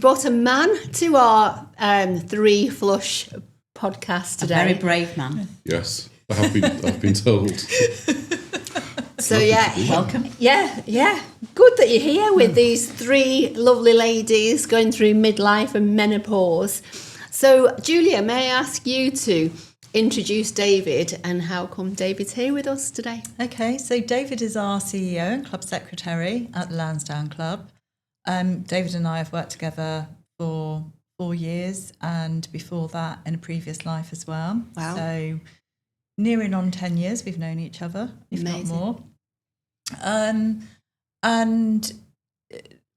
brought a man to our Three Flush podcast today. A very brave man. Yes, I've been told. So yeah, welcome. Yeah. Good that you're here with these three lovely ladies going through midlife and menopause. So Julia, may I ask you to introduce David and how come David's here with us today? Okay, so David is our CEO and club secretary at the Lansdowne Club. David and I have worked together for 4 years, and before that in a previous life as well. Wow. So nearing on 10 years we've known each other, if Amazing. not more. And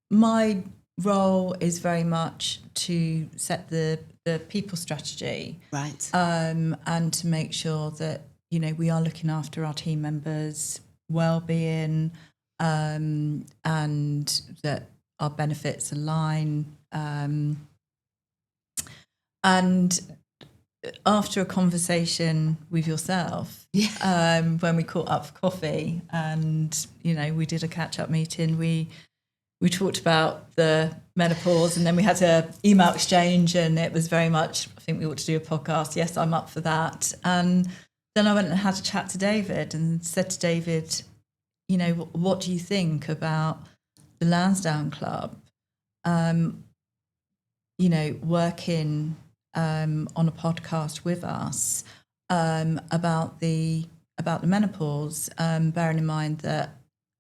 my role is very much to set the people strategy, Right. and to make sure that, you know, we are looking after our team members' well-being, and that our benefits align. And after a conversation with yourself, when we caught up for coffee, and, you know, we did a catch-up meeting, we talked about the menopause, and then we had an email exchange, and it was very much, I think we ought to do a podcast. Yes, I'm up for that. And then I went and had a chat to David and said to David, you know, what do you think about the Lansdowne Club, you know, working on a podcast with us about the menopause, bearing in mind that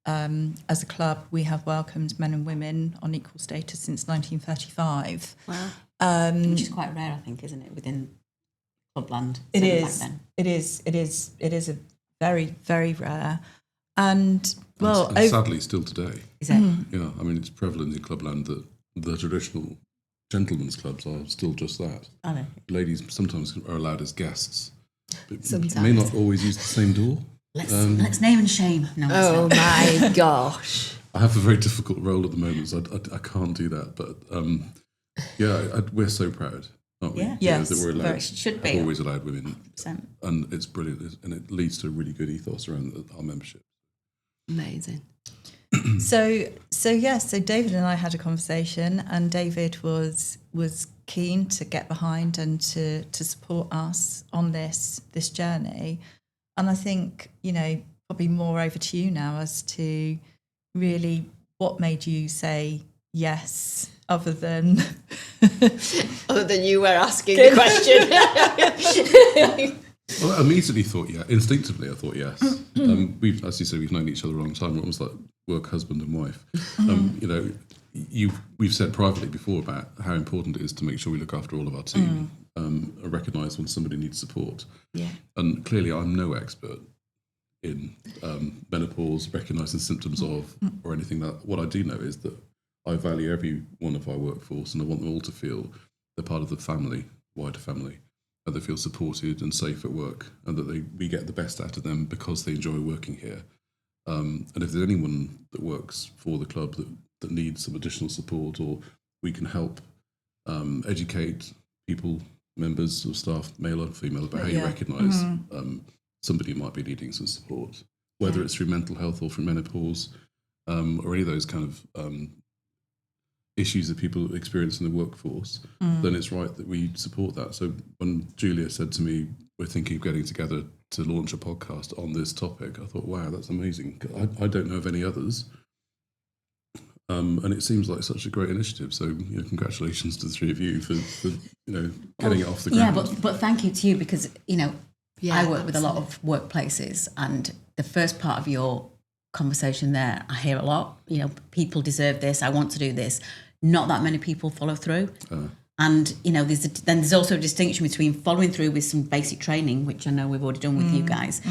as a club we have welcomed men and women on equal status since 1935. Wow. Which is quite rare, I think, isn't it, within clubland? It back is. then. It is a very, very rare. And well, and sadly still today. Is it? Yeah, I mean, it's prevalent in clubland that the traditional gentlemen's clubs are still just that. Are they? Ladies sometimes are allowed as guests, but Sometimes. may not always use the same door. Let's name and shame. No, Oh my gosh. I have a very difficult role at the moment, so I can't do that. But we're so proud, aren't we? Yeah. Yes, that we're allowed. very. Should be. Have always allowed women, 100%. and it's brilliant, and it leads to a really good ethos around our membership. Amazing. So David and I had a conversation, and David was keen to get behind and to support us on this journey. And I think, you know, probably more over to you now as to really what made you say yes, other than you were asking the question. Well, I immediately thought, instinctively I thought yes. We've, as you said, we've known each other a long time. We're almost like work husband and wife. You know, we've said privately before about how important it is to make sure we look after all of our team, and recognise when somebody needs support. Yeah. And clearly I'm no expert in menopause, recognising symptoms of, or anything that. What I do know is that I value every one of our workforce, and I want them all to feel they're part of the family, wider family, and they feel supported and safe at work, and that we get the best out of them because they enjoy working here. And if there's anyone that works for the club that needs some additional support, or we can help educate people, members of staff, male or female, about how you recognise somebody who might be needing some support, whether it's through mental health or through menopause, or any of those kind of issues that people experience in the workforce, then it's right that we support that. So when Julia said to me, we're thinking of getting together to launch a podcast on this topic, I thought, wow, that's amazing. I don't know of any others. And it seems like such a great initiative. So, you know, congratulations to the three of you for getting it off the ground. Yeah, but thank you to you, because, you know, I work with a lot of workplaces, and the first part of your conversation there, I hear a lot, you know, people deserve this, I want to do this. Not that many people follow through. And, you know, there's also a distinction between following through with some basic training, which I know we've already done with you guys,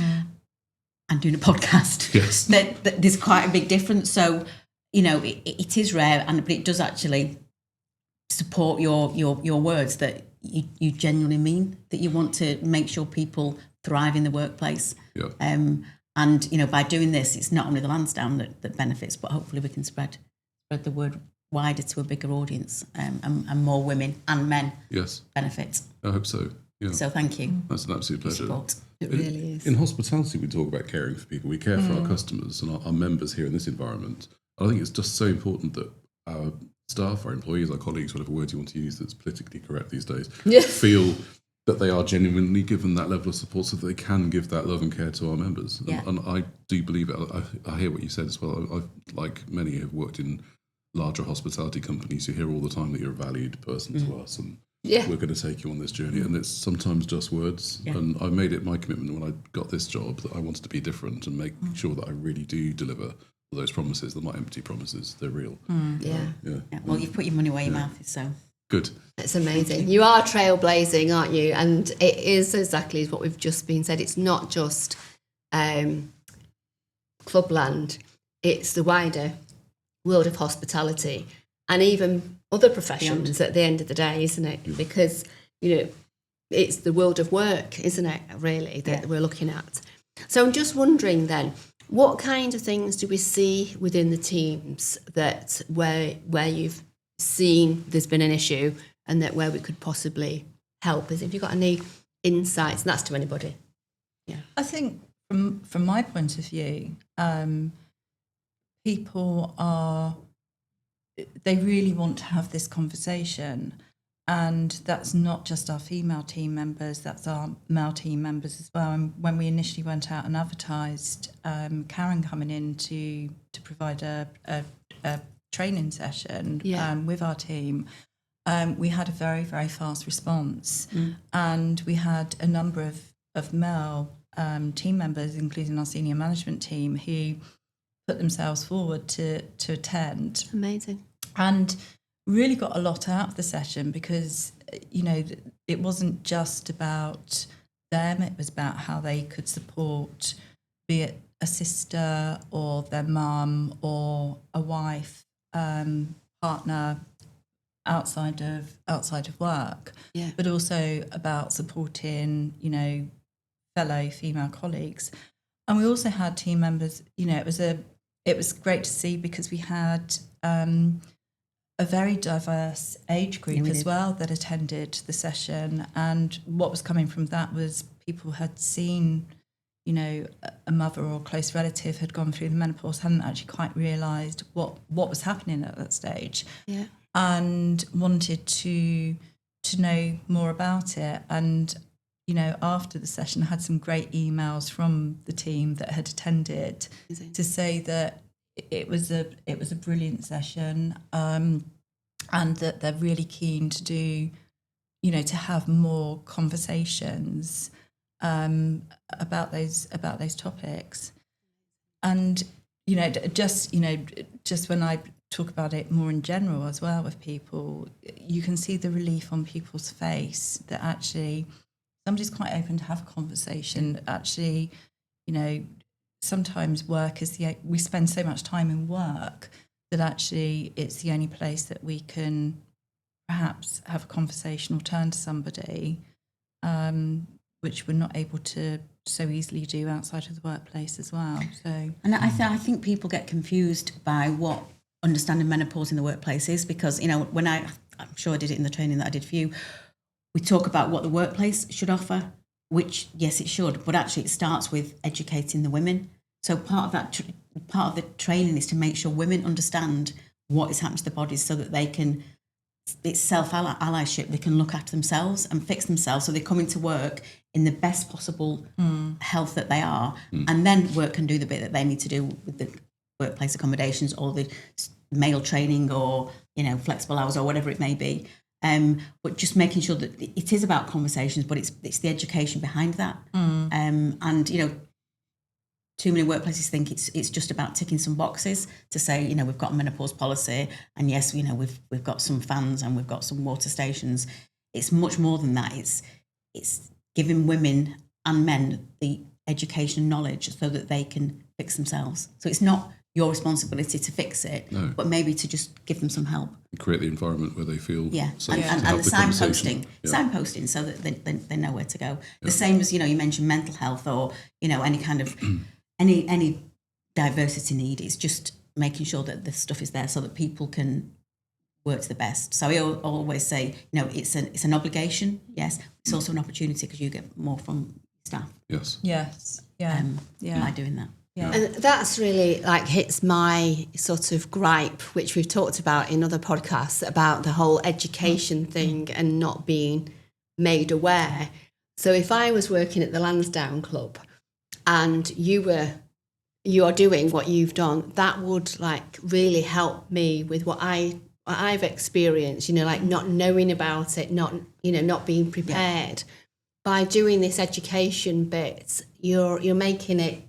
and doing a podcast. Yes. That there's quite a big difference. So, you know, it is rare, but it does actually support your words that you genuinely mean, that you want to make sure people thrive in the workplace. Yeah. And, you know, by doing this, it's not only the Lansdowne that benefits, but hopefully we can spread the word wider to a bigger audience, and more women and men benefit. I hope so. Yeah. So thank you. That's an absolute pleasure. Support. It really is. In hospitality, we talk about caring for people. We care for our customers and our members here in this environment. I think it's just so important that our staff, our employees, our colleagues, whatever word you want to use that's politically correct these days, Yeah. feel that they are genuinely given that level of support so that they can give that love and care to our members. Yeah. And I do believe it. I hear what you said as well. I like many have worked in larger hospitality companies. You hear all the time that you're a valued person to us, and we're going to take you on this journey. And it's sometimes just words. Yeah. And I made it my commitment when I got this job that I wanted to be different and make sure that I really do deliver those promises. They're not empty promises, they're real. Yeah. Yeah, well, you've put your money where your mouth is, so. Good. It's amazing. You are trailblazing, aren't you? And it is exactly what we've just been said. It's not just Clubland. It's the wider world of hospitality and even other professions at the end of the day, isn't it? Because, it's the world of work, isn't it, really, that we're looking at. So I'm just wondering then, what kind of things do we see within the teams that where you've seen there's been an issue and that where we could possibly help? Have you got any insights? And that's to anybody. Yeah. I think from my point of view, people they really want to have this conversation, and that's not just our female team members, that's our male team members as well. And when we initially went out and advertised, Caryn coming in to provide a training session with our team, we had a very, very fast response. And we had a number of male team members, including our senior management team, who put themselves forward to attend. Amazing. And really got a lot out of the session because, it wasn't just about them, it was about how they could support, be it a sister or their mum or a wife, partner outside of work, but also about supporting, fellow female colleagues. And we also had team members, it was great to see because we had a very diverse age group as well that attended the session. And what was coming from that was people had seen, a mother or a close relative had gone through the menopause, hadn't actually quite realised what was happening at that stage, and wanted to know more about it. And after the session, I had some great emails from the team that had attended to say that it was a brilliant session, and that they're really keen to do, to have more conversations about those topics. And just when I talk about it more in general as well with people, you can see the relief on people's face that actually somebody's quite open to have a conversation. Actually, sometimes work is we spend so much time in work that actually it's the only place that we can perhaps have a conversation or turn to somebody, which we're not able to so easily do outside of the workplace as well. So, and I think people get confused by what understanding menopause in the workplace is, because when I'm sure I did it in the training that I did for you, we talk about what the workplace should offer, which yes it should, but actually it starts with educating the women. So part of the training is to make sure women understand what is happening to their bodies, so that they can, it's self-allyship, they can look after themselves and fix themselves, so they come into work in the best possible health that they are, and then work can do the bit that they need to do with the workplace accommodations or the male training or flexible hours or whatever it may be. But just making sure that it is about conversations, but it's the education behind that. And too many workplaces think it's just about ticking some boxes to say, we've got a menopause policy, and yes, we've got some fans and we've got some water stations. It's much more than that. It's giving women and men the education and knowledge so that they can fix themselves. So it's not your responsibility to fix it, but maybe to just give them some help. Create the environment where they feel safe. And the signposting so that they know where to go. The same as, you mentioned mental health or, any kind of, any diversity need. It's just making sure that the stuff is there so that people can work to the best. So I always say, it's an obligation, yes. It's also an opportunity because you get more from staff. Yes. Yes. Yeah. By doing that. Yeah. And that's really like hits my sort of gripe, which we've talked about in other podcasts about the whole education thing and not being made aware. So if I was working at the Lansdowne Club and you are doing what you've done, that would like really help me with what I've experienced, like not knowing about it, not being prepared. By doing this education bit, you're making it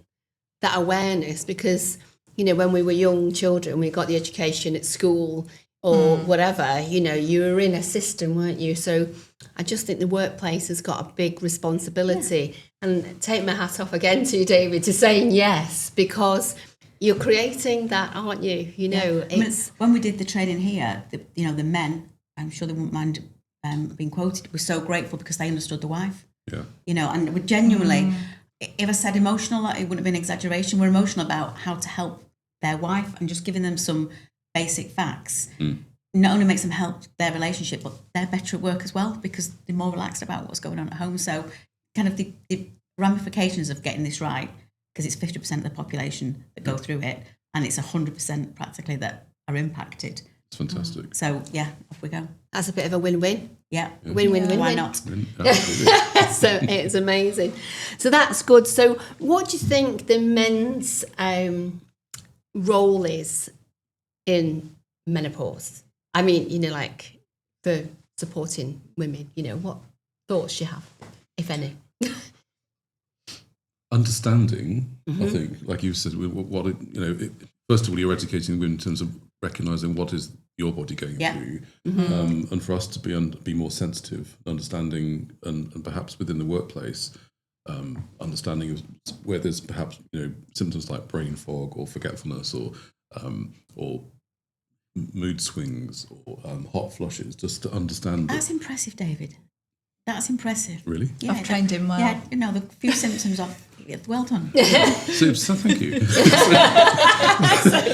that awareness, because when we were young children, we got the education at school or whatever, you were in a system, weren't you? So I just think the workplace has got a big responsibility. And take my hat off again to you, David, to saying yes, because you're creating that, aren't you? It's when we did the training here, the men, I'm sure they wouldn't mind being quoted, were so grateful because they understood the wife. Yeah. And we genuinely, if I said emotional, it wouldn't have been exaggeration. We're emotional about how to help their wife, and just giving them some basic facts not only makes them help their relationship, but they're better at work as well because they're more relaxed about what's going on at home. So kind of the ramifications of getting this right, because it's 50% of the population that go through it, and it's 100% practically that are impacted. It's fantastic. So yeah, off we go. that's a bit of a win-win. Yeah. Win-win-win. Why not? Absolutely. So it's amazing. So that's good. So what do you think the men's role is in menopause? I mean, like for supporting women, what thoughts do you have, if any? Understanding, I think, like you said, first of all, you're educating women in terms of recognising what is your body going through, and for us to be more sensitive, understanding, and perhaps within the workplace, understanding of where there's perhaps symptoms like brain fog or forgetfulness or mood swings or hot flushes, just to understand. That's impressive, David. That's impressive. Really? Yeah, I've trained him well. Yeah, the few symptoms of well done. So thank you.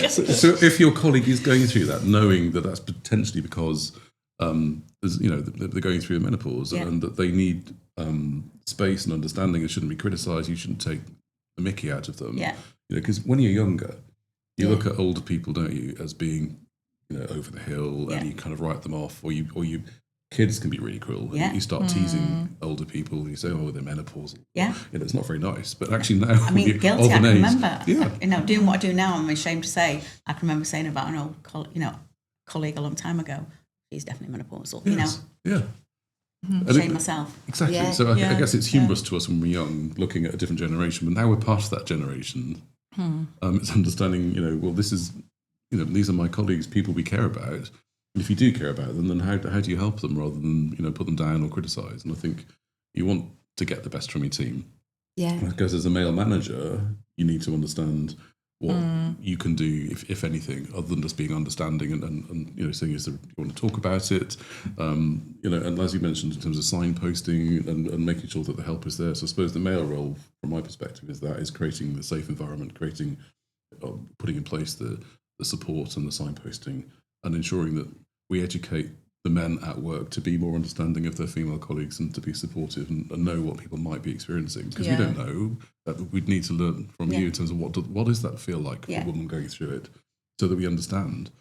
so if your colleague is going through that, knowing that that's potentially because they're going through the menopause and that they need space and understanding and shouldn't be criticised, you shouldn't take the mickey out of them. Yeah. Because when you're younger, you look at older people, don't you, as being over the hill, and you kind of write them off, or you kids can be really cruel. Yeah. And you start teasing older people. And you say, "Oh, they're menopausal." Yeah. It's not very nice. But actually now, I mean, guilty. I can remember. Yeah. Doing what I do now, I'm ashamed to say. I can remember saying about an old colleague a long time ago, she's definitely menopausal. Yes. Yeah. Shame myself. Exactly. Yeah. So I guess it's humorous to us when we're young, looking at a different generation. But now we're past that generation. It's understanding. Well, this is. These are my colleagues, people we care about. And if you do care about them, then how do you help them rather than put them down or criticise? And I think you want to get the best from your team. Yeah. Because as a male manager, you need to understand what you can do, if anything, other than just being understanding and saying you want to talk about it. And as you mentioned, in terms of signposting and making sure that the help is there. So I suppose the male role, from my perspective, is creating the safe environment, putting in place the support and the signposting, and ensuring that we educate the men at work to be more understanding of their female colleagues and to be supportive and know what people might be experiencing, because we don't know. That we'd need to learn from you in terms of what does that feel like for a woman going through it, so that we understand.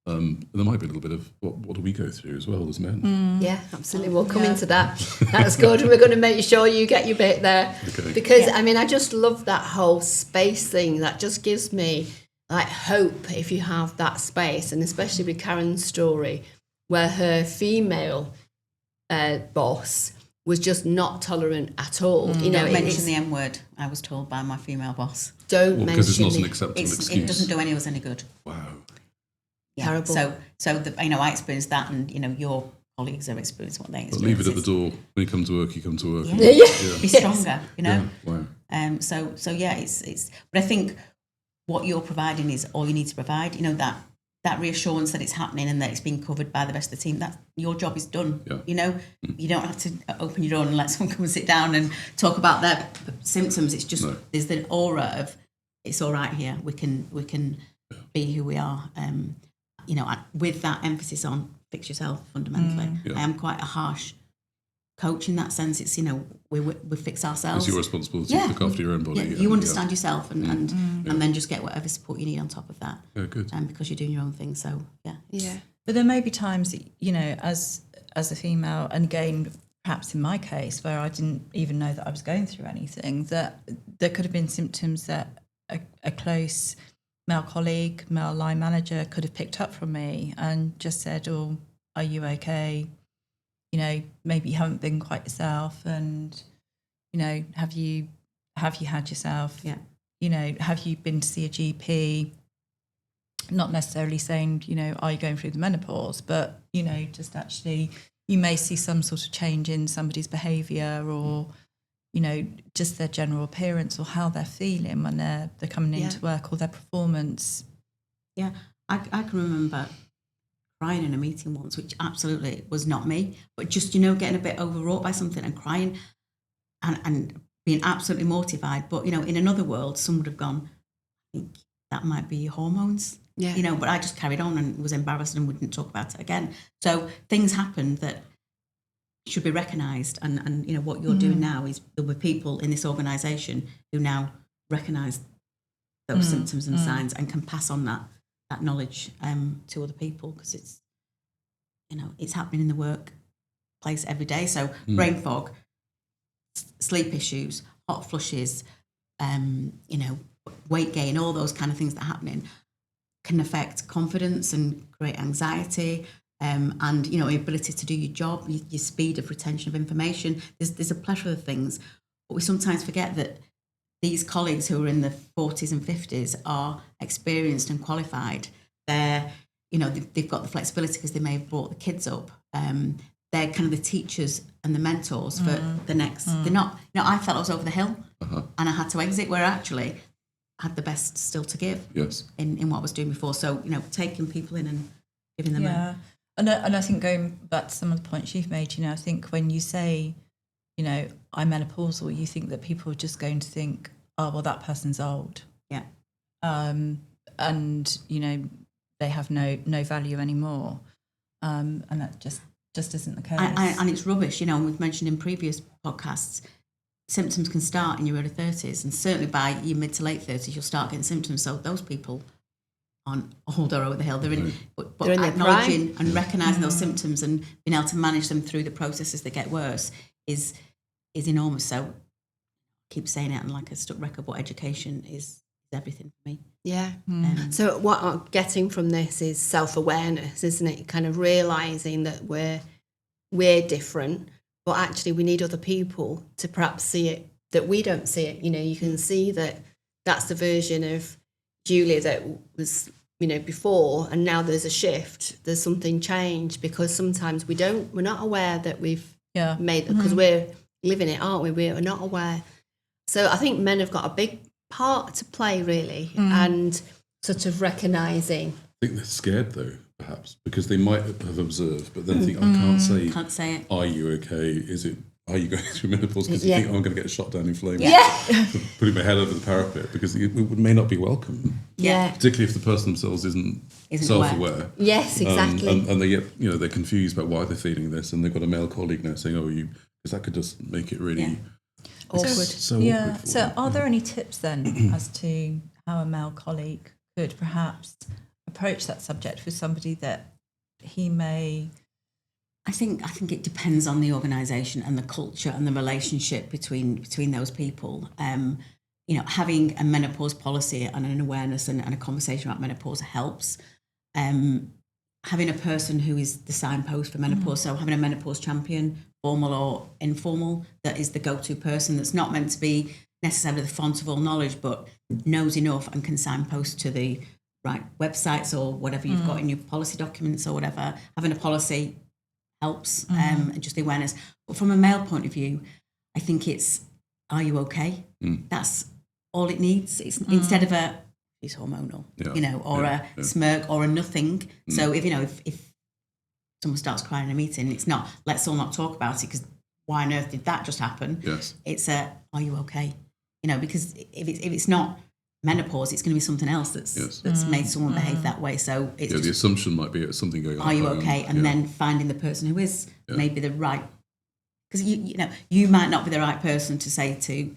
And there might be a little bit of what do we go through as well as men. Yeah, absolutely. We'll come into that. That's good. We're going to make sure you get your bit there. Okay. Because, I just love that whole space thing. That just gives me like hope if you have that space, and especially with Caryn's story, where her female boss was just not tolerant at all. Don't mention the M word, I was told by my female boss. Don't mention because it's not an acceptable excuse. It doesn't do any of us any good. Wow. Yeah. Terrible. So I experienced that, and your colleagues have experienced what they But experience. leave it at the door. When you come to work, you come to work. Yeah. Be stronger, Yeah. Wow. So yeah, it's. But I think what you're providing is all you need to provide. That reassurance that it's happening and that it's being covered by the rest of the team. That your job is done. Yeah. You don't have to open your door and let someone come and sit down and talk about their symptoms. It's just there's the aura of it's all right here. We can be who we are. With that emphasis on fix yourself fundamentally. I am quite a harsh coach in that sense. It's, we fix ourselves. It's your responsibility to look after your own body. Yeah, you understand yourself and then just get whatever support you need on top of that. Yeah, good. Because you're doing your own thing. So, yeah. Yeah. But there may be times that, as a female, and again, perhaps in my case, where I didn't even know that I was going through anything, that there could have been symptoms that a close male colleague, male line manager could have picked up from me and just said, "Oh, are you okay? Maybe you haven't been quite yourself, and have you had yourself? Yeah. Have you been to see a GP?" Not necessarily saying, are you going through the menopause, but just actually, you may see some sort of change in somebody's behaviour, or just their general appearance, or how they're feeling when they're coming into work, or their performance. Yeah, I can remember crying in a meeting once, which absolutely was not me, but just, getting a bit overwrought by something and crying and being absolutely mortified. But, in another world, some would have gone, I think that might be your hormones. Yeah. But I just carried on and was embarrassed and wouldn't talk about it again. So things happen that should be recognised. And what you're doing now is there were people in this organisation who now recognise those symptoms and signs and can pass on that knowledge to other people, because it's, it's happening in the workplace every day. So brain fog, sleep issues, hot flushes, weight gain, all those kind of things that are happening can affect confidence and create anxiety, and ability to do your job, your speed of retention of information. There's a plethora of things, but we sometimes forget that these colleagues who are in the 40s and 50s are experienced and qualified. They're, they've got the flexibility because they may have brought the kids up. They're kind of the teachers and the mentors for the next. They're not. I felt I was over the hill, and I had to exit, where actually had the best still to give. Yes. In what I was doing before. So taking people in and giving them. And I think going back to some of the points you've made, I think when you say, I'm menopausal, you think that people are just going to think, oh, well, that person's old. Yeah. And they have no value anymore. And that just isn't the case. And it's rubbish, and we've mentioned in previous podcasts, symptoms can start in your early 30s, and certainly by your mid to late 30s, you'll start getting symptoms. So those people aren't old or over the hill. They're in, but They're in their acknowledging prime. and recognising those symptoms and being able to manage them through the processes that get worse is enormous. So I keep saying it, and like a stuck record, but education is everything for me. Yeah. So what I'm getting from this is self-awareness, isn't it? Kind of realising that we're different, but actually we need other people to perhaps see it, that we don't see it. You can see that that's the version of Julia that was, before, and now there's a shift. There's something changed, because sometimes we're not aware that we've made it, because we're living it, aren't we? We're not aware. So I think men have got a big part to play, really, and sort of recognising. I think they're scared, though, perhaps, because they might have observed, but then think, I can't say it. Are you okay? Are you going through menopause? Because you think, I'm going to get shot down in flames. Putting my head over the parapet, because it may not be welcome. Yeah. Particularly if the person themselves isn't self-aware. Yes, exactly. And they get, they're confused about why they're feeling this, and they've got a male colleague now saying, because that could just make it really awkward. So awkward for So them. are there any tips then as to how a male colleague could perhaps approach that subject with somebody that he may... I think it depends on the organisation and the culture and the relationship between those people. Having a menopause policy and an awareness and a conversation about menopause helps. Having a person who is the signpost for menopause, so having a menopause champion, formal or informal, that is the go-to person that's not meant to be necessarily the font of all knowledge, but knows enough and can signpost to the right websites or whatever you've got in your policy documents or whatever. Having a policy helps, and just the awareness. But from a male point of view, I think it's, are you okay? That's all it needs. It's instead of he's hormonal, or a smirk or a nothing. So if someone starts crying in a meeting, it's not, let's all not talk about it, because why on earth did that just happen? Yes. It's are you okay? Because if it's not menopause, it's going to be something else that's made someone behave that way. So it's the assumption might be it's something going on. Are you okay? And then finding the person who is maybe the right because you might not be the right person to say to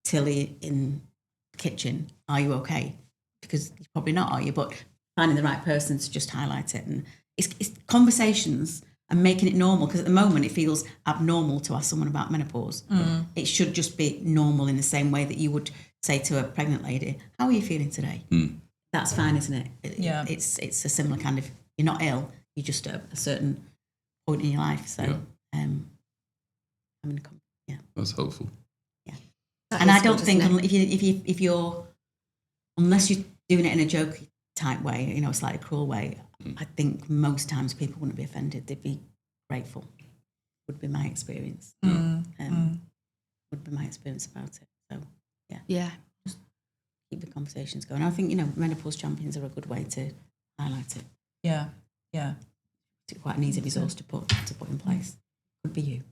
Tilly in the kitchen, "Are you okay?" Because you're probably not, are you? But finding the right person to just highlight it, and it's conversations and making it normal, because at the moment it feels abnormal to ask someone about menopause. It should just be normal in the same way that you would say to a pregnant lady, "How are you feeling today?" That's fine, isn't it? It's a similar kind of, you're not ill, you're just at a certain point in your life. So that's helpful. Yeah, and I don't think if you're, unless you're doing it in a joke type way, a slightly cruel way, I think most times people wouldn't be offended. They'd be grateful. Would be my experience. Would be my experience about it. So yeah, just keep the conversations going. I think menopause champions are a good way to highlight it. Yeah. It's quite an easy resource to put in place. Could be you.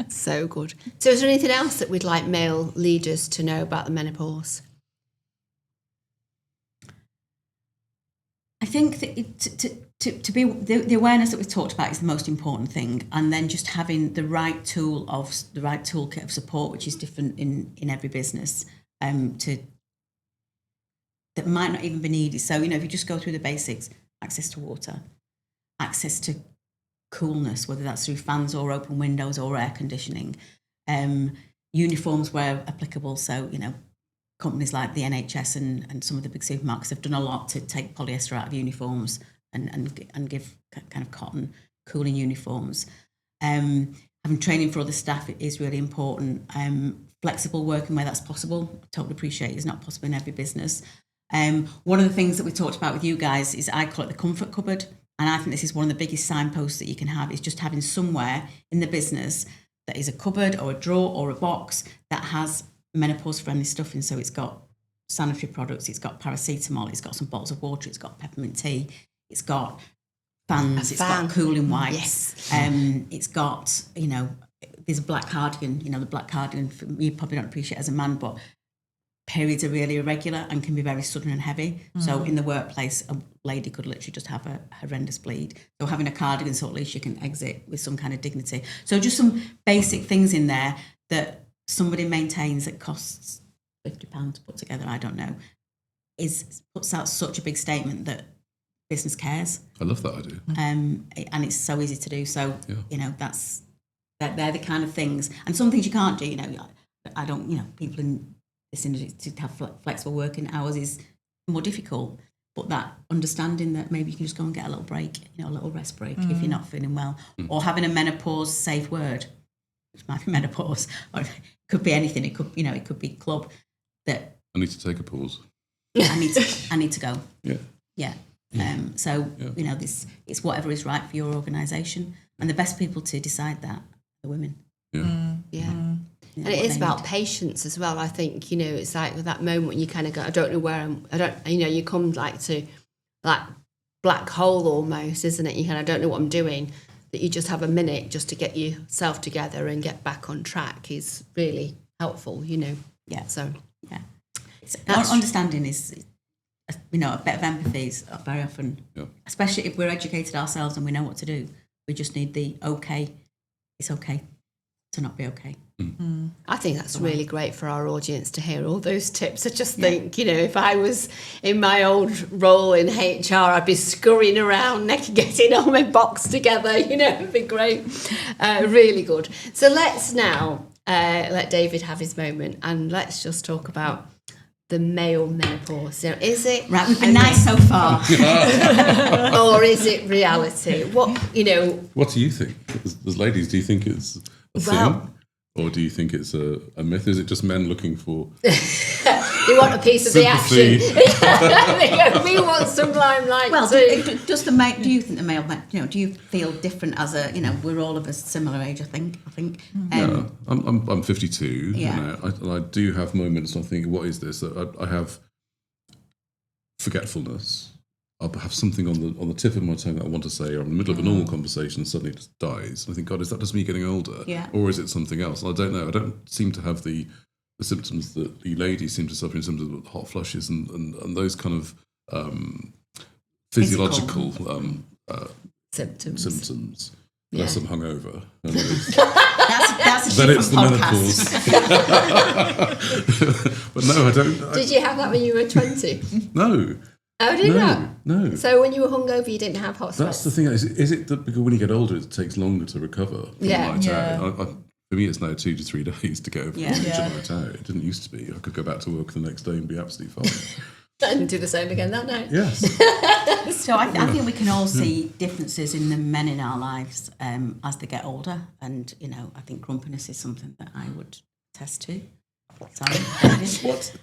So good. So is there anything else that we'd like male leaders to know about the menopause? I think that to be the awareness that we've talked about is the most important thing, and then just having the right toolkit of support, which is different in every business, that might not even be needed. So if you just go through the basics: access to water, access to coolness, whether that's through fans or open windows or air conditioning, uniforms where applicable. So companies like the NHS and some of the big supermarkets have done a lot to take polyester out of uniforms and give kind of cotton cooling uniforms. Having training for other staff is really important. Flexible working where that's possible. I totally appreciate it's not possible in every business. One of the things that we talked about with you guys is, I call it the comfort cupboard. And I think this is one of the biggest signposts that you can have, is just having somewhere in the business that is a cupboard or a drawer or a box that has menopause-friendly stuff in. So it's got sanitary products, it's got paracetamol, it's got some bottles of water, it's got peppermint tea, it's got fans, it's got cooling wipes, it's got, there's a black cardigan, the black cardigan, you probably don't appreciate as a man, but periods are really irregular and can be very sudden and heavy. So in the workplace, a lady could literally just have a horrendous bleed. So having a cardigan, so at least you can exit with some kind of dignity. So just some basic things in there that somebody maintains that costs £50 to put together, I don't know, puts out such a big statement that business cares. I love that idea. And it's so easy to do. So, they're the kind of things. And some things you can't do, I don't, people in this industry, to have flexible working hours is more difficult. But that understanding that maybe you can just go and get a little break, a little rest break if you're not feeling well. Or having a menopause safe word, which might be menopause, or it could be anything. It could, it could be club that I need to take a pause. I need to go. Yeah. This, it's whatever is right for your organisation, and the best people to decide that are the women. And it is about patience as well. I think, it's like that moment when you kind of go, I don't know where you come to that black hole almost, isn't it? You kind of don't know what I'm doing. That you just have a minute just to get yourself together and get back on track is really helpful, Yeah. So, yeah. Understanding is, a bit of empathy is very often, especially if we're educated ourselves and we know what to do. We just need the it's okay to not be okay. I think that's really great for our audience to hear all those tips. I just think, if I was in my old role in HR, I'd be scurrying around getting all my box together, it'd be great. Really good. So let's now let David have his moment, and let's just talk about the male menopause. Is it right? We've been nice so far, or is it reality? What do you think? As ladies, do you think it's a thing? Or do you think it's a myth? Is it just men looking for... They want a piece of sympathy? The action. We want some limelight too. Do you think the male, do you feel different as we're all of a similar age, I think. I'm 52. Yeah. And I do have moments and I think, what is this? I have forgetfulness. I'll have something on the tip of my tongue that I want to say, or I'm in the middle of a normal conversation and suddenly it just dies. And I think, God, is that just me getting older? Yeah. Or is it something else? And I don't know. I don't seem to have the symptoms that the ladies seem to suffer in terms of hot flushes and those kind of physiological symptoms. unless I'm hungover. And That's a then different it's the podcast. menopause. But no, I don't. Did you have that when you were 20? No. Oh, did you not? No. So when you were hungover, you didn't have hot That's sweats? the thing. Is it that because when you get older, it takes longer to recover from Yeah. a night Yeah. out? For me, it's now 2 to 3 days to get over Yeah. a night out. It didn't used to be. I could go back to work the next day and be absolutely fine. And do the same again that night. Yes. So I think we can all see differences in the men in our lives as they get older, and I think grumpiness is something that I would attest to. Sorry, David. What?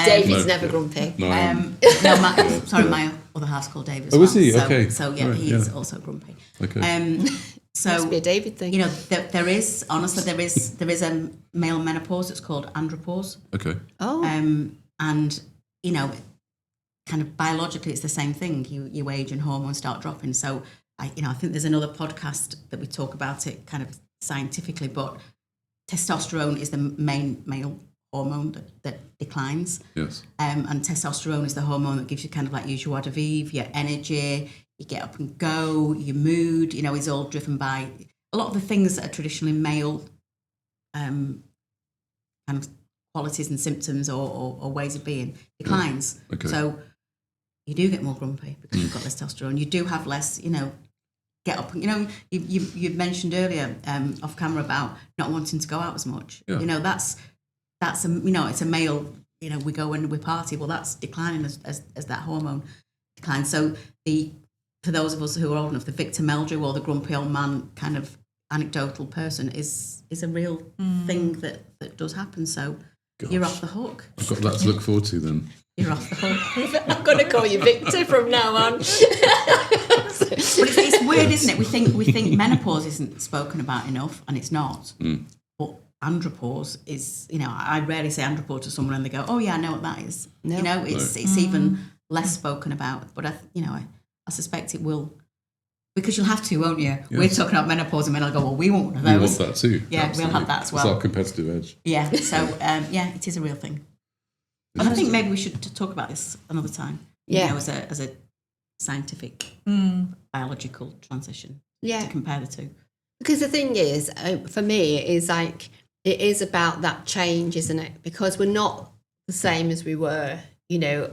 David's No. never grumpy. No. My other half's called David as Oh, well. is he? So, Okay. So yeah, Right, he is yeah. also grumpy. Okay. So Must be a David thing. there is honestly there is a male menopause. It's called andropause. Okay. Oh. And kind of biologically it's the same thing. You age and hormones start dropping. So I think there's another podcast that we talk about it kind of scientifically, but testosterone is the main male hormone that declines. Yes. And testosterone is the hormone that gives you kind of like your joie de vivre, your energy, you get up and go, your mood, is all driven by a lot of the things that are traditionally male kind of qualities and symptoms or ways of being declines. Okay. So you do get more grumpy because you've got less testosterone. You do have less, get up. You mentioned earlier off camera about not wanting to go out as much. Yeah. That's it's a male. We go and we party. Well, that's declining as that hormone declines. So for those of us who are old enough, the Victor Meldrew or the grumpy old man kind of anecdotal person is a real thing that does happen. So you're off the hook. I've got that to look forward to then. You're off the hook. I'm going to call you Victor from now on. But it's weird, isn't it? We think menopause isn't spoken about enough, and it's not. But andropause is, I rarely say andropause to someone and they go, "Oh yeah, I know what that is." No. It's even less spoken about. But I suspect it will, because you'll have to, won't you? Yes. We're talking about menopause, and men will go, "Well, we want one of We those." want that too. Yeah, Absolutely. we'll have that as well. It's our competitive edge. Yeah. So it is a real thing. And I think maybe we should talk about this another time. Yeah. As a scientific biological transition. Yeah. To compare the two. Because the thing is, for me, it is about that change, isn't it? Because we're not the same as we were. You're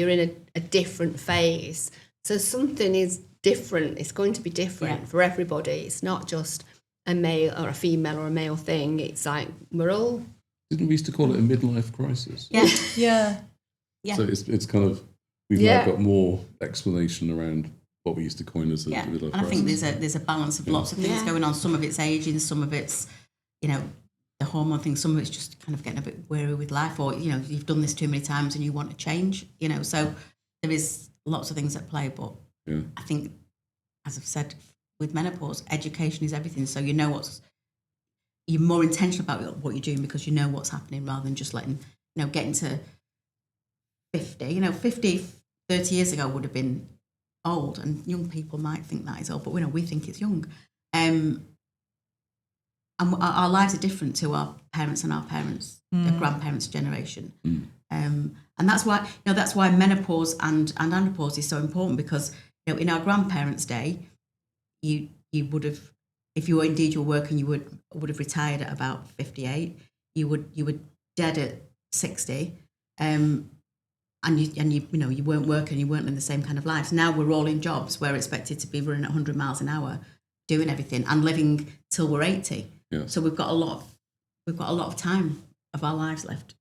in a different phase. So something is different. It's going to be different for everybody. It's not just a male or a female or a male thing. It's like we're all... Didn't we used to call it a midlife crisis? Yeah. Yeah. Yeah. So it's kind of, we've now got more explanation around what we used to coin as a midlife crisis. And I think there's a balance of lots of things going on. Some of it's aging, some of it's, the hormone thing, some of it's just kind of getting a bit weary with life, or, you've done this too many times and you want to change, So there is lots of things at play, but I think, as I've said, with menopause, education is everything. So you're more intentional about what you're doing because you know what's happening rather than just letting, getting to 50. 50, 30 years ago would have been old, and young people might think that is old, but we think it's young. And our lives are different to our parents and our parents, their grandparents' generation. And that's why menopause and andropause is so important, because in our grandparents' day, you would have, if you were indeed you were working, you would have retired at about 58. You were dead at 60, and you weren't working, you weren't in the same kind of lives. Now we're all in jobs where we're expected to be running at 100 miles an hour, doing everything and living till we're 80. Yeah. So we've got a lot of time of our lives left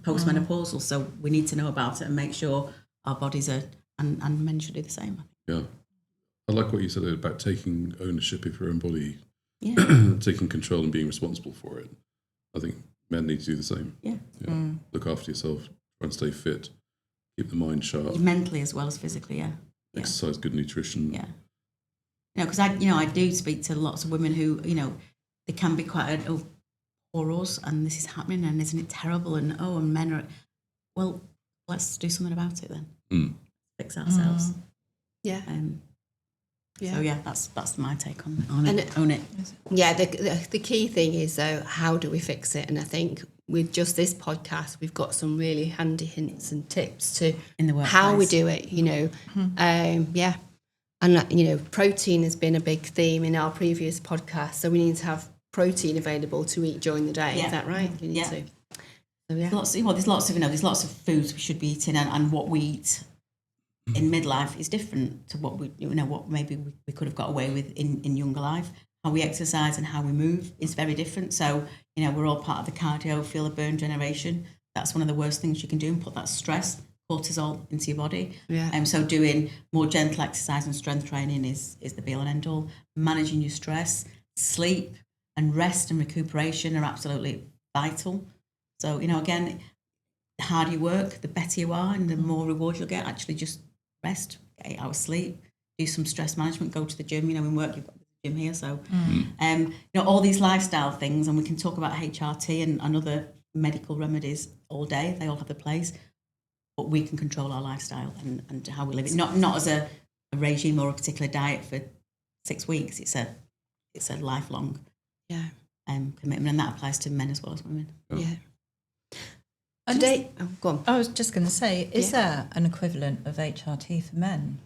post-menopausal. So we need to know about it and make sure our bodies are, and men should do the same. Yeah. I like what you said about taking ownership of your own body, taking control and being responsible for it. I think men need to do the same. Yeah. Look after yourself, try and stay fit, keep the mind sharp. Mentally as well as physically, Exercise, good nutrition. Yeah. Because I do speak to lots of women who, they can be quite, poor us, and this is happening, and isn't it terrible? And and men are, well, let's do something about it then. Fix ourselves. Yeah. So that's my take on it. Own it. Yeah, the key thing is, though, how do we fix it? And I think with just this podcast, we've got some really handy hints and tips to In the workplace. how we do it, And, you know, protein has been a big theme in our previous podcast. So we need to have protein available to eat during the day. Is that right? You need to. So, yeah. There's lots of foods we should be eating, and what we eat in midlife is different to what what maybe we could have got away with in younger life. How we exercise and how we move is very different. So, we're all part of the cardio, feel the burn generation. That's one of the worst things you can do, and put that stress, cortisol, into your body. Yeah. So doing more gentle exercise and strength training is the be all and end all. Managing your stress, sleep and rest and recuperation are absolutely vital. So, again, the harder you work, the better you are, and the more reward you'll get. Actually, just rest, get 8 hours sleep, do some stress management, go to the gym. In work, you've got the gym here. So, all these lifestyle things, and we can talk about HRT and other medical remedies all day. They all have their place. But we can control our lifestyle and how we live it. Not as a regime or a particular diet for 6 weeks. It's a lifelong commitment, and that applies to men as well as women. Yeah. Today, go on. I was just going to say, is there an equivalent of HRT for men?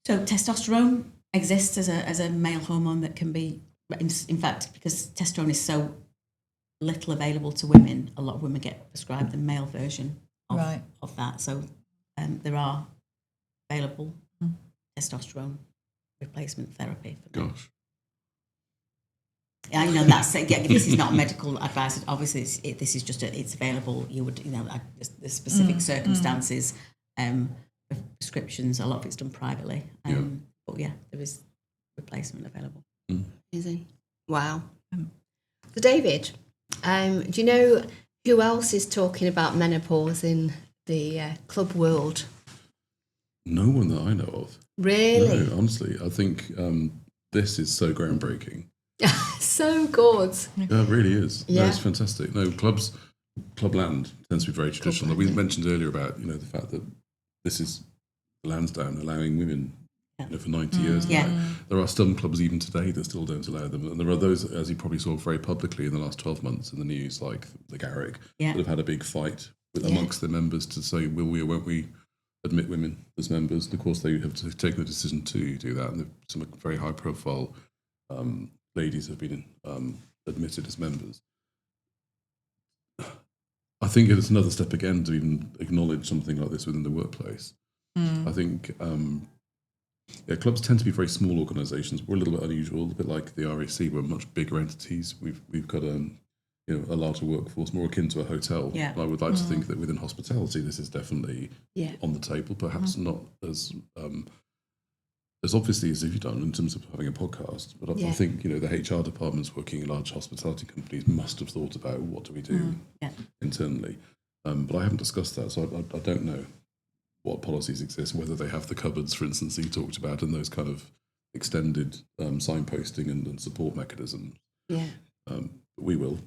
So testosterone exists as a male hormone that can be, in fact, because testosterone is so little available to women, a lot of women get prescribed the male version of that. So there are available testosterone replacement therapy for men. Gosh. That's this is not medical advice. Obviously, this is just it's available. You would the specific circumstances of prescriptions. A lot of it's done privately. But there is replacement available. Amazing. Wow. So David, do you know who else is talking about menopause in the club world? No one that I know of. Really? No, honestly, I think this is so groundbreaking. So good. Yeah, it really is. Yeah. No, it's fantastic. No, Clubland tends to be very traditional. We mentioned earlier about the fact that this is Lansdowne allowing women for 90 years now. There are some clubs even today that still don't allow them, and there are those, as you probably saw very publicly in the last 12 months in the news, like the Garrick, that have had a big fight amongst their members to say, will we or won't we admit women as members? And of course they have taken the decision to do that, and some very high profile ladies have been admitted as members. I think it's another step again to even acknowledge something like this within the workplace. I think clubs tend to be very small organisations. We're a little bit unusual, a bit like the RAC. We're much bigger entities. We've got a larger workforce, more akin to a hotel. Yeah. I would like to think that within hospitality, this is definitely on the table. Perhaps not as obviously as you've done in terms of having a podcast, but I think the HR departments working in large hospitality companies must have thought about what do we do internally. But I haven't discussed that, so I don't know what policies exist, whether they have the cupboards, for instance, that you talked about, and those kind of extended signposting and support mechanisms. Yeah. We will.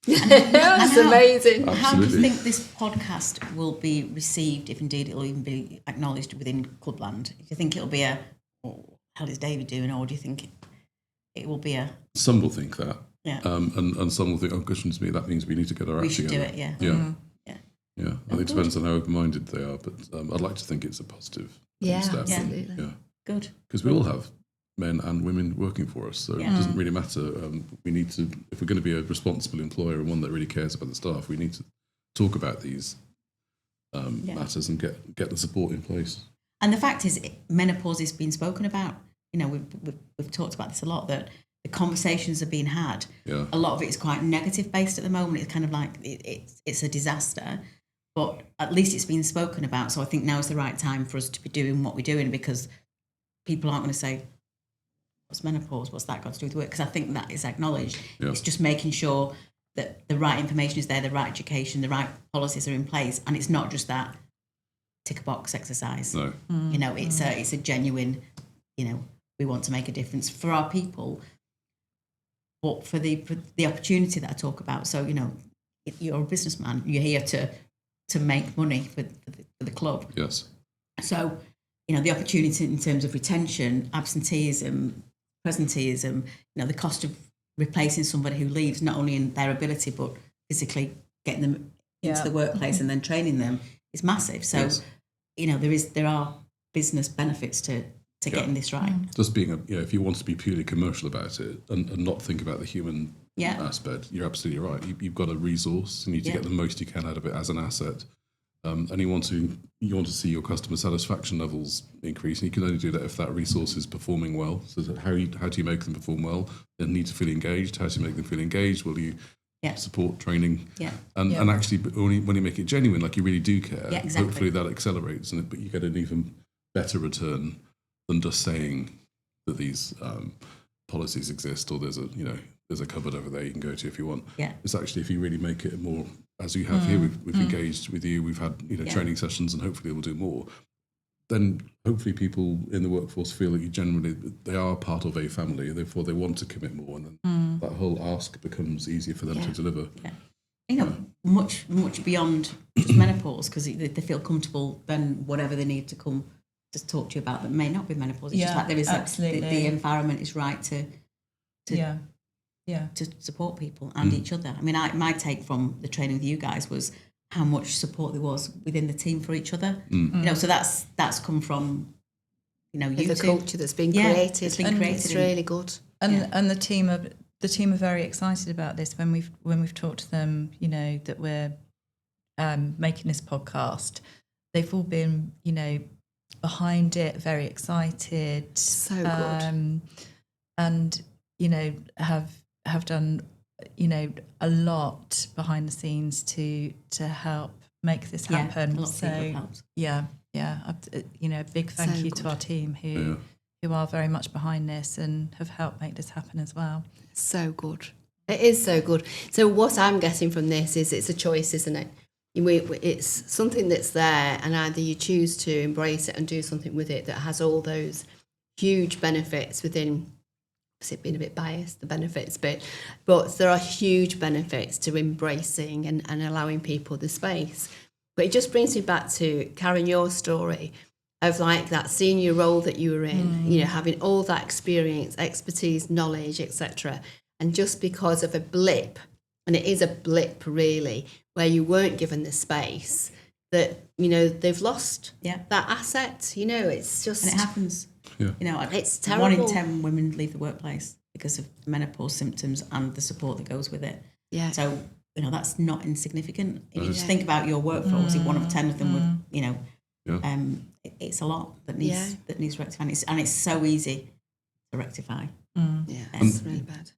That's amazing. How do you think this podcast will be received, if indeed it will even be acknowledged within Clubland? Do you think it'll be what the hell is David doing, or do you think it will be a... Some will think that. Yeah. And some will think, oh, goodness me, that means we need to get our act together. We should do it, yeah. Yeah. Yeah, I think it depends on how open-minded they are, but I'd like to think it's a positive step. Absolutely. Yeah. Good. Because we all have men and women working for us, so it doesn't really matter. We need to, if we're going to be a responsible employer and one that really cares about the staff, we need to talk about these matters and get the support in place. And the fact is, menopause is being spoken about. We've talked about this a lot, that the conversations are being had. Yeah. A lot of it is quite negative based at the moment. It's kind of like it's a disaster, but at least it's being spoken about. So I think now is the right time for us to be doing what we're doing, because people aren't going to say, what's menopause? What's that got to do with work? Because I think that is acknowledged. Yeah. It's just making sure that the right information is there, the right education, the right policies are in place, and it's not just that tick a box exercise. No. It's a genuine, we want to make a difference for our people, but for the opportunity that I talk about. So, if you're a businessman, you're here to make money for the club. Yes. So, the opportunity in terms of retention, absenteeism, presenteeism, the cost of replacing somebody who leaves, not only in their ability, but physically getting them into the workplace and then training them, is massive. So, there are business benefits to to getting this right. Just being if you want to be purely commercial about it and not think about the human aspect, you're absolutely right. You've got a resource. You need to get the most you can out of it as an asset. And you want to see your customer satisfaction levels increase, and you can only do that if that resource is performing well. So how do you make them perform well? They need to feel engaged. How do you make them feel engaged? Will you support training? And actually, when you make it genuine, like you really do care, hopefully that accelerates, but you get an even better return than just saying that these policies exist, or there's a cupboard over there you can go to if you want. It's actually, if you really make it more, as you have here, we've engaged with you, we've had training sessions, and hopefully we'll do more. Then hopefully people in the workforce feel that they are part of a family, and therefore they want to commit more, and then that whole ask becomes easier for them to deliver. Much beyond just menopause, because they feel comfortable, then whatever they need to come to talk to you about that may not be menopause. It's just like there is the environment is right to support people and each other. I mean, my take from the training with you guys was how much support there was within the team for each other. So that's come from you the culture that's been created. It's been created. It's really good. And the team are very excited about this. When we've talked to them, that we're making this podcast, they've all been behind it, very excited. So good. And have done a lot behind the scenes to help make this happen. A lot of people have helped. A big thank you to our team who are very much behind this and have helped make this happen as well. So good. It is so good. So what I'm getting from this is it's a choice, isn't it? It's something that's there, and either you choose to embrace it and do something with it that has all those huge benefits within. It being a bit biased, the benefits bit, but there are huge benefits to embracing and allowing people the space. But it just brings me back to, Caryn, your story of like that senior role that you were in, having all that experience, expertise, knowledge, etc. And just because of a blip, and it is a blip really, where you weren't given the space, that, they've lost that asset. It's just... And it happens. Yeah. It's terrible. 1 in 10 women leave the workplace because of menopause symptoms and the support that goes with it. Yeah. So, that's not insignificant. If you just think about your workforce, if 1 of 10 of them would, it's a lot that needs rectifying. And it's so easy to rectify. Yeah, it's really bad.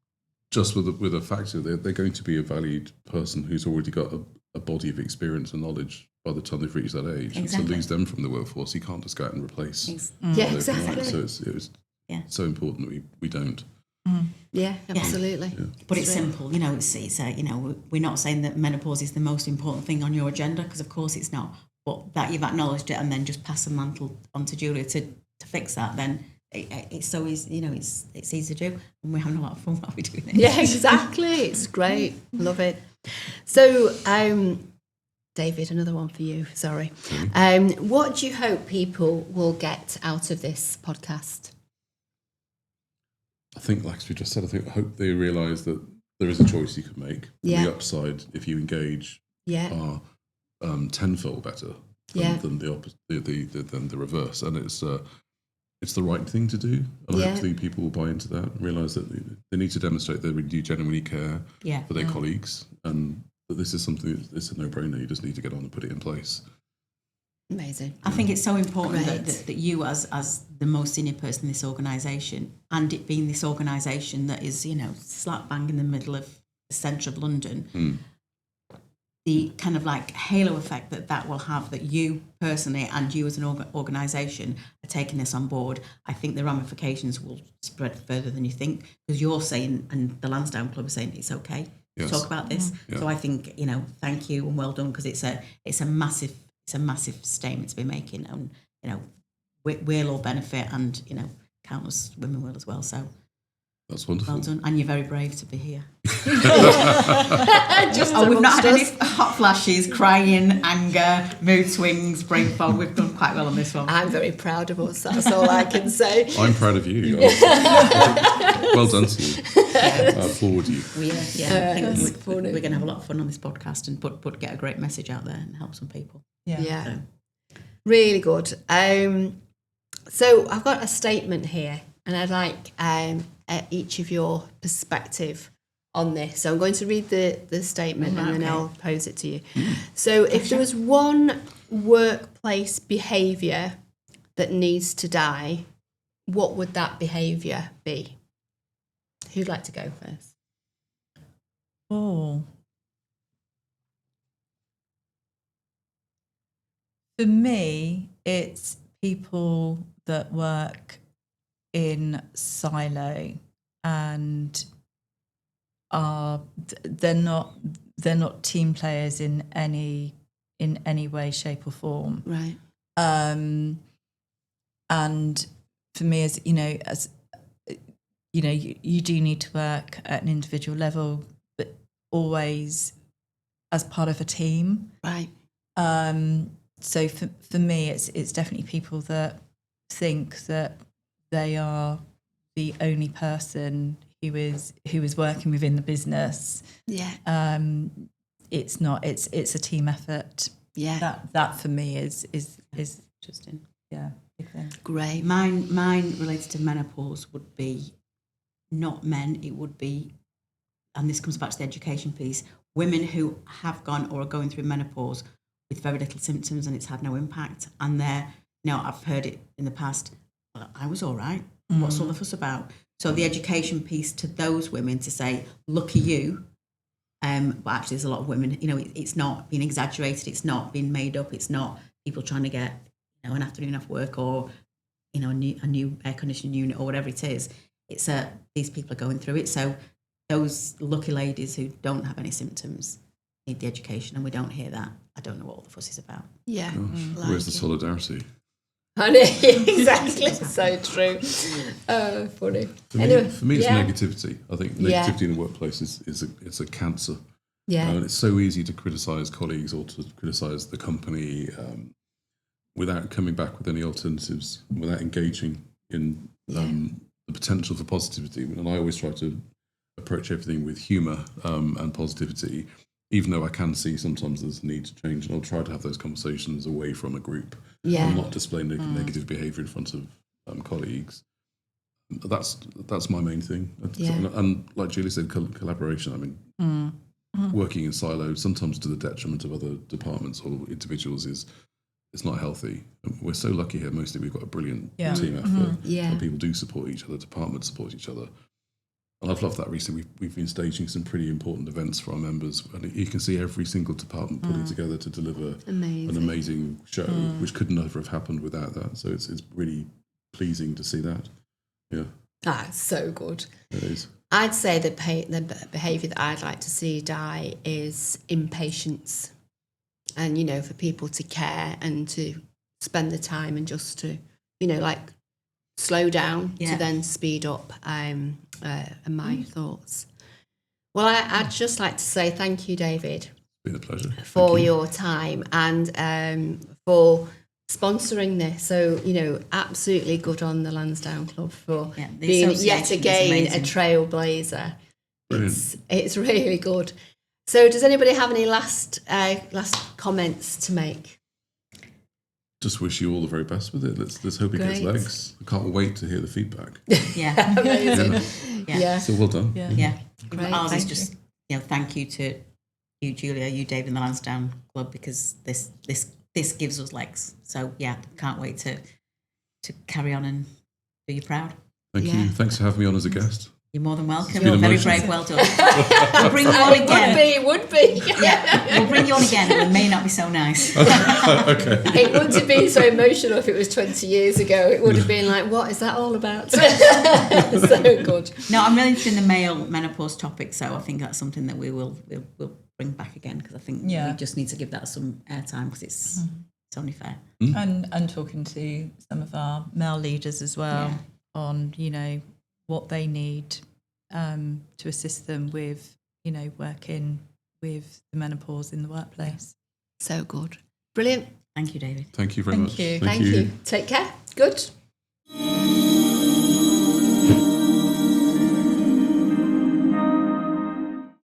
Just with a factor, they're going to be a valued person who's already got a body of experience and knowledge by the time they've reached that age. Exactly. So lose them from the workforce, you can't just go out and replace. Exactly. So it was so important that we don't. Yeah, absolutely. Yeah. But it's simple, we're not saying that menopause is the most important thing on your agenda, because of course it's not. But that you've acknowledged it and then just pass the mantle on to Julia to fix that, then it's so easy, it's easy to do, and we're having a lot of fun while we're doing it. Yeah, exactly. It's great. Love it. So, David, another one for you. Sorry. What do you hope people will get out of this podcast? I think, like we just said, I hope they realise that there is a choice you can make. Yeah. The upside, if you engage, are tenfold better than the opposite, than the reverse, and it's the right thing to do. And hopefully people will buy into that and realise that they need to demonstrate they really do genuinely care for their colleagues, and that this is something it's a no-brainer. You just need to get on and put it in place. Amazing. I think it's so important that you, as the most senior person in this organisation, and it being this organisation that is, slap bang in the middle of the centre of London, the kind of like halo effect that will have, that you personally and you as an organisation are taking this on board, I think the ramifications will spread further than you think, because you're saying, and the Lansdowne Club are saying, it's okay to talk about this. So I think, thank you and well done, because it's a massive statement to be making, and we'll all benefit, and countless women will as well. So that's wonderful. Well done, and you're very brave to be here. Just we've not had any hot flashes, crying, anger, mood swings, brain fog. We've done quite well on this one. I'm very proud of us. That's all I can say. I'm proud of you. Well done to you. I applaud you. I think we're going to have a lot of fun on this podcast, and get a great message out there and help some people. Yeah. Really good. So I've got a statement here, and I'd like each of your perspective on this. So I'm going to read the statement and then I'll pose it to you. So if there was one workplace behaviour that needs to die, what would that behaviour be? Who'd like to go first? Oh. For me, it's people that work in silo and they're not team players in any way, shape or form. Right. And for me, as you do need to work at an individual level, but always as part of a team. Right. So for me, it's definitely people that think that they are the only person who is working within the business. Yeah. It's not. It's a team effort. Yeah. That for me is Interesting. yeah, big thing. Great. Mine related to menopause would be not men. It would be, and this comes back to the education piece, women who have gone or are going through menopause with very little symptoms and it's had no impact. And I've heard it in the past, well, I was all right. What's all the fuss about? So the education piece to those women to say, lucky you. But actually there's a lot of women, it's not being exaggerated. It's not being made up. It's not people trying to get, an afternoon off work or, a new air conditioning unit or whatever it is. It's these people are going through it. So those lucky ladies who don't have any symptoms need the education, and we don't hear that. I don't know what all the fuss is about. Yeah. Where's the solidarity? Exactly. So true. Funny. For me, it's negativity. I think negativity in the workplace is a cancer. Yeah. And it's so easy to criticise colleagues or to criticise the company without coming back with any alternatives, without engaging in the potential for positivity. And I always try to approach everything with humour and positivity, even though I can see sometimes there's a need to change. And I'll try to have those conversations away from a group. Yeah. And not display negative behaviour in front of colleagues. That's my main thing. Yeah. And like Julie said, collaboration. I mean, working in silos, sometimes to the detriment of other departments or individuals, it's not healthy. We're so lucky here. Mostly we've got a brilliant team effort. Yeah. And people do support each other. Departments support each other. And I've loved that recently. We've been staging some pretty important events for our members, and you can see every single department putting together to deliver an amazing show, which could never have happened without that. So it's really pleasing to see that. Yeah, That's so good. it is. I'd say the behaviour that I'd like to see die is impatience, and for people to care and to spend the time and just to slow down to then speed up. My thoughts. Well, I'd just like to say thank you, David. It's been a pleasure. For your time and for sponsoring this. So, absolutely good on the Lansdowne Club for being yet again a trailblazer. It's really good. So does anybody have any last comments to make? Just wish you all the very best with it. Let's hope it gets legs. I can't wait to hear the feedback. Yeah. Amazing. Yeah. So well done. Yeah. Great. Ours is just, thank you to you, Julia, you, David, and the Lansdowne Club, because this gives us legs. So can't wait to carry on and do you proud. Thank you. Thanks for having me on as a guest. You're more than welcome. You're very brave. Well done. We'll bring you on again. It would be. Yeah, we'll bring you on again. It may not be so nice. Okay. It wouldn't have been so emotional if it was 20 years ago. It would have been like, what is that all about? So good. No, I'm really interested in the male menopause topic, so I think that's something that we'll bring back again, because I think we just need to give that some airtime, because it's only fair. And talking to some of our male leaders as well on what they need to assist them with working with the menopause in the workplace. So good. Brilliant. Thank you, David. Thank you very much. Thank you. Thank you. Take care. Good.